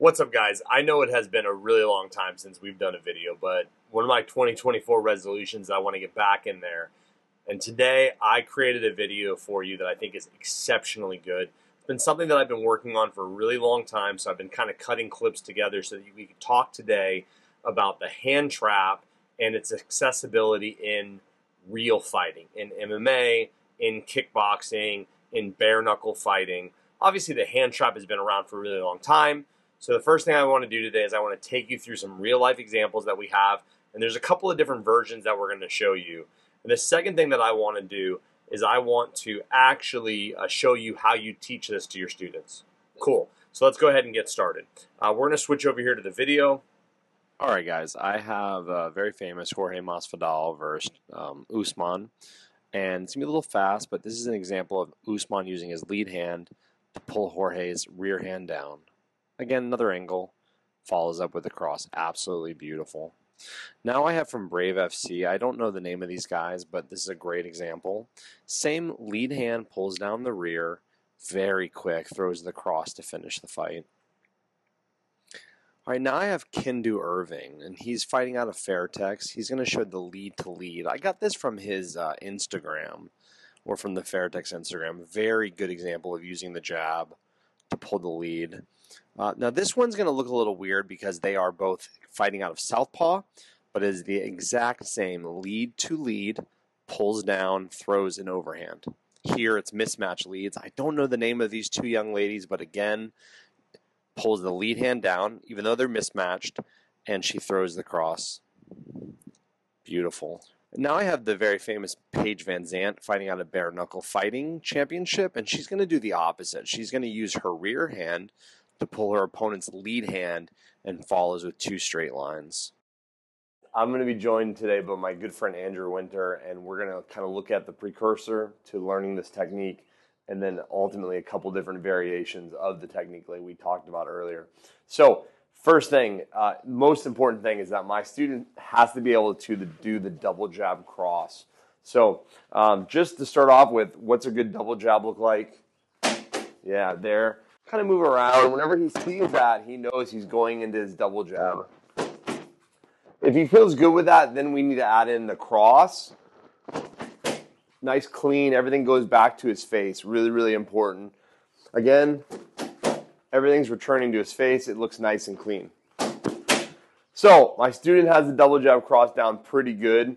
What's up, guys? I know it has been a really long time since we've done a video, but one of my 2024 resolutions, I want to get back in there. And today I created a video for you that I think is exceptionally good. It's been something that I've been working on for a really long time, so I've been kind of cutting clips together so that we can talk today about the hand trap and its accessibility in real fighting, in MMA, in kickboxing, in bare-knuckle fighting. Obviously, the hand trap has been around for a really long time. So the first thing I want to do today is I want to take you through some real-life examples that we have, and there's a couple of different versions that we're going to show you. And the second thing that I want to do is I want to actually show you how you teach this to your students. Cool. So let's go ahead and get started. We're going to switch over here to the video. All right, guys. I have a very famous Jorge Masvidal versus Usman, and it's going to be a little fast, but this is an example of Usman using his lead hand to pull Jorge's rear hand down. Again, another angle, follows up with a cross. Absolutely beautiful. Now I have from Brave FC. I don't know the name of these guys, but this is a great example. Same lead hand, pulls down the rear, very quick, throws the cross to finish the fight. All right, now I have Kindu Irving, and he's fighting out of Fairtex. He's going to show the lead to lead. I got this from his Instagram, or from the Fairtex Instagram. Very good example of using the jab to pull the lead. Now this one's going to look a little weird because they are both fighting out of southpaw, but it is the exact same lead to lead, pulls down, throws an overhand. Here it's mismatch leads. I don't know the name of these two young ladies, but again, pulls the lead hand down, even though they're mismatched, and she throws the cross. Beautiful. Now I have the very famous Paige Van Zandt fighting out of bare-knuckle fighting championship, and she's going to do the opposite. She's going to use her rear hand to pull her opponent's lead hand and follows with two straight lines. I'm going to be joined today by my good friend Andrew Winter, and we're going to kind of look at the precursor to learning this technique, and then ultimately a couple different variations of the technique like we talked about earlier. So first thing, most important thing is that my student has to be able to do the double jab cross. So just to start off with, what's a good double jab look like? Yeah, there. Kind of move around. Whenever he sees that, he knows he's going into his double jab. If he feels good with that, then we need to add in the cross. Nice, clean. Everything goes back to his face. Really, really important. Again, everything's returning to his face. It looks nice and clean. So my student has the double jab cross down pretty good.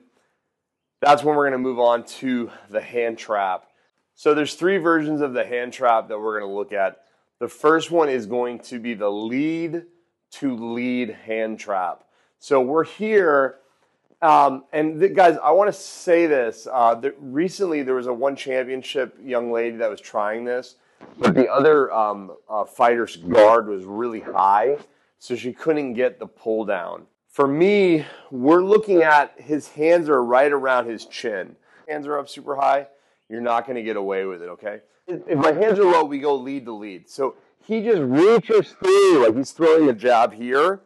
That's when we're going to move on to the hand trap. So there's three versions of the hand trap that we're going to look at. The first one is going to be the lead to lead hand trap. So we're here, guys, I want to say this. Recently there was a one championship young lady that was trying this, but the other fighter's guard was really high, so she couldn't get the pull down. For me, we're looking at his hands are right around his chin. Hands are up super high, you're not going to get away with it, okay? If my hands are low, we go lead to lead. So he just reaches through, like he's throwing a jab here,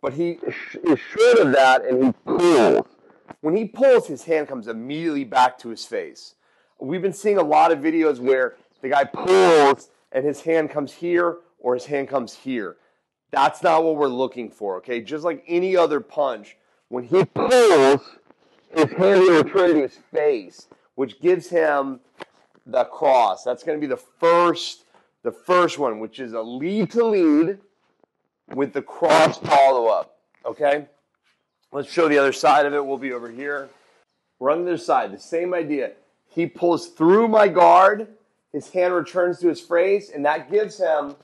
but he is short of that and he pulls. When he pulls, his hand comes immediately back to his face. We've been seeing a lot of videos where the guy pulls and his hand comes here or his hand comes here. That's not what we're looking for, okay? Just like any other punch, when he pulls, his hand will return to his face, which gives him the cross. That's going to be the first one, which is a lead to lead with the cross follow-up, okay? Let's show the other side of it. We'll be over here. We're on the other side. The same idea. He pulls through my guard. His hand returns to his face, and that gives him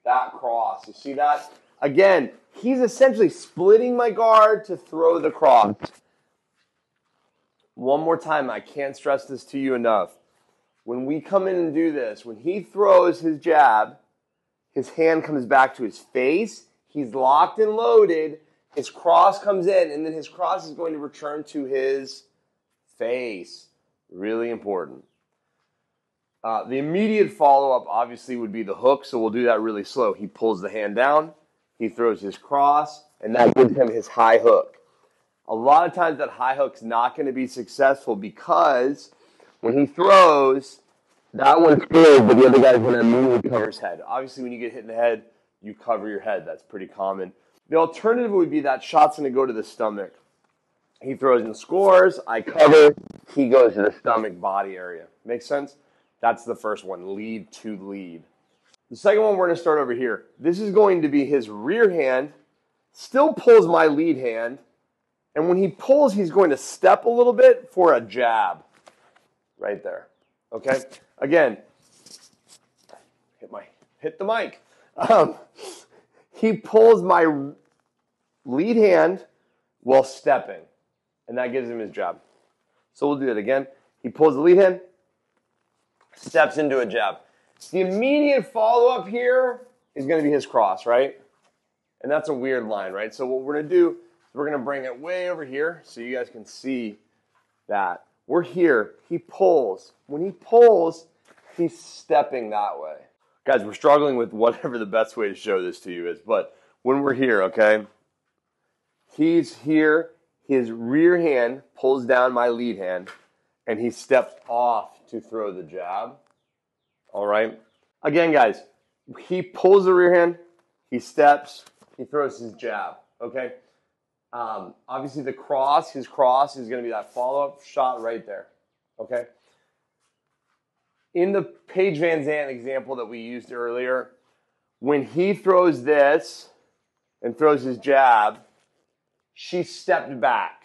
that cross. You see that? Again, he's essentially splitting my guard to throw the cross. One more time. I can't stress this to you enough. When we come in and do this, when he throws his jab, his hand comes back to his face. He's locked and loaded. His cross comes in, and then his cross is going to return to his face. Really important. The immediate follow-up, obviously, would be the hook, so we'll do that really slow. He pulls the hand down. He throws his cross, and that gives him his high hook. A lot of times that high hook's not going to be successful because when he throws, that one's good, but the other guy's going to immediately cover his head. Obviously, when you get hit in the head, you cover your head. That's pretty common. The alternative would be that shot's going to go to the stomach. He throws and scores. I cover. He goes to the stomach body area. Make sense? That's the first one, lead to lead. The second one, we're going to start over here. This is going to be his rear hand, still pulls my lead hand, and when he pulls, he's going to step a little bit for a jab. Right there. Okay? Again, hit the mic. He pulls my lead hand while stepping, and that gives him his jab. So we'll do it again. He pulls the lead hand, steps into a jab. The immediate follow-up here is going to be his cross, right? And that's a weird line, right? So what we're going to do is we're going to bring it way over here so you guys can see that. We're here. He pulls. When he pulls, he's stepping that way. Guys, we're struggling with whatever the best way to show this to you is, but when we're here, okay, he's here. His rear hand pulls down my lead hand, and he steps off to throw the jab. All right? Again, guys, he pulls the rear hand, he steps, he throws his jab, okay? Obviously, his cross is going to be that follow-up shot right there, okay? In the Paige Van Zandt example that we used earlier, when he throws this and throws his jab, she stepped back.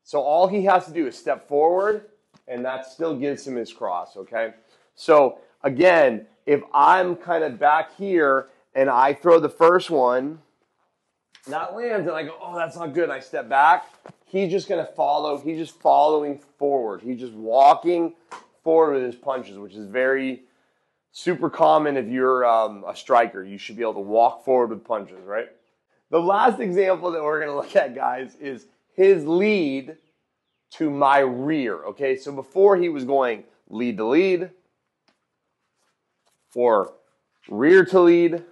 So all he has to do is step forward, and that still gives him his cross, okay? So again, if I'm kind of back here and I throw the first one, that lands and I go, oh, that's not good. I step back. He's just going to follow. He's just following forward. He's just walking forward with his punches, which is very super common if you're a striker. You should be able to walk forward with punches, right? The last example that we're going to look at, guys, is his lead to my rear, okay? So before he was going lead to lead or rear to lead.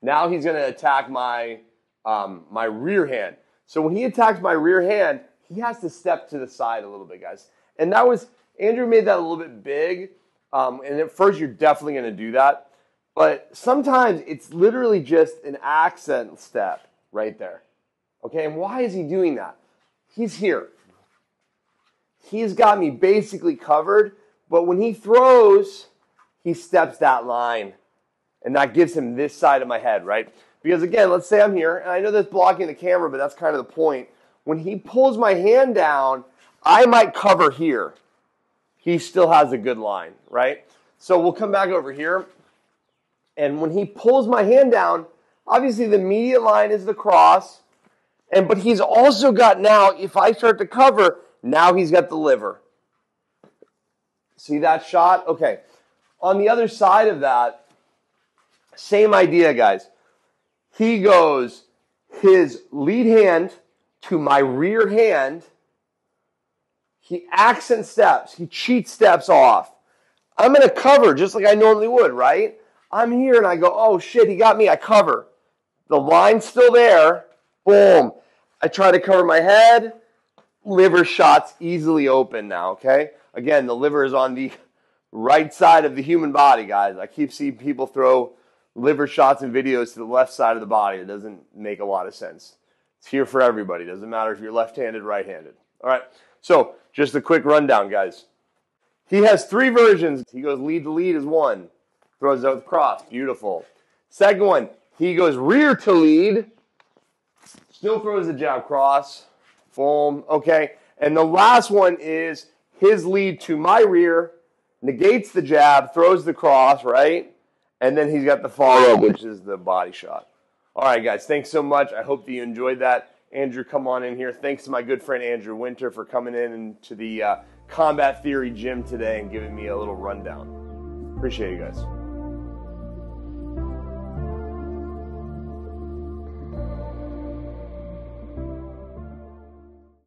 Now he's going to attack my my rear hand. So when he attacks my rear hand, he has to step to the side a little bit, guys. And that was, Andrew made that a little bit big. And at first, you're definitely going to do that. But sometimes it's literally just an accent step right there. Okay, and why is he doing that? He's here. He's got me basically covered. But when he throws, he steps that line. And that gives him this side of my head, right? Because again, let's say I'm here, and I know that's blocking the camera, but that's kind of the point. When he pulls my hand down, I might cover here. He still has a good line, right? So we'll come back over here. And when he pulls my hand down, obviously the immediate line is the cross. But he's also got now, if I start to cover, now he's got the liver. See that shot? Okay. On the other side of that, same idea, guys. He goes his lead hand to my rear hand. He accent steps. He cheat steps off. I'm going to cover just like I normally would, right? I'm here and I go, oh shit, he got me. I cover. The line's still there. Boom. I try to cover my head. Liver shot's easily open now, okay? Again, the liver is on the right side of the human body, guys. I keep seeing people throw liver shots and videos to the left side of the body. It doesn't make a lot of sense. It's here for everybody. It doesn't matter if you're left-handed, right-handed. All right, so just a quick rundown, guys. He has 3 versions. He goes lead to lead is one. Throws out the cross. Beautiful. Second one, he goes rear to lead. Still throws the jab cross. Boom. Okay. And the last one is his lead to my rear, negates the jab, throws the cross, right? And then he's got the follow-up, which is the body shot. All right, guys, thanks so much. I hope that you enjoyed that. Andrew, come on in here. Thanks to my good friend Andrew Winter for coming in to the Combat Theory gym today and giving me a little rundown. Appreciate you guys.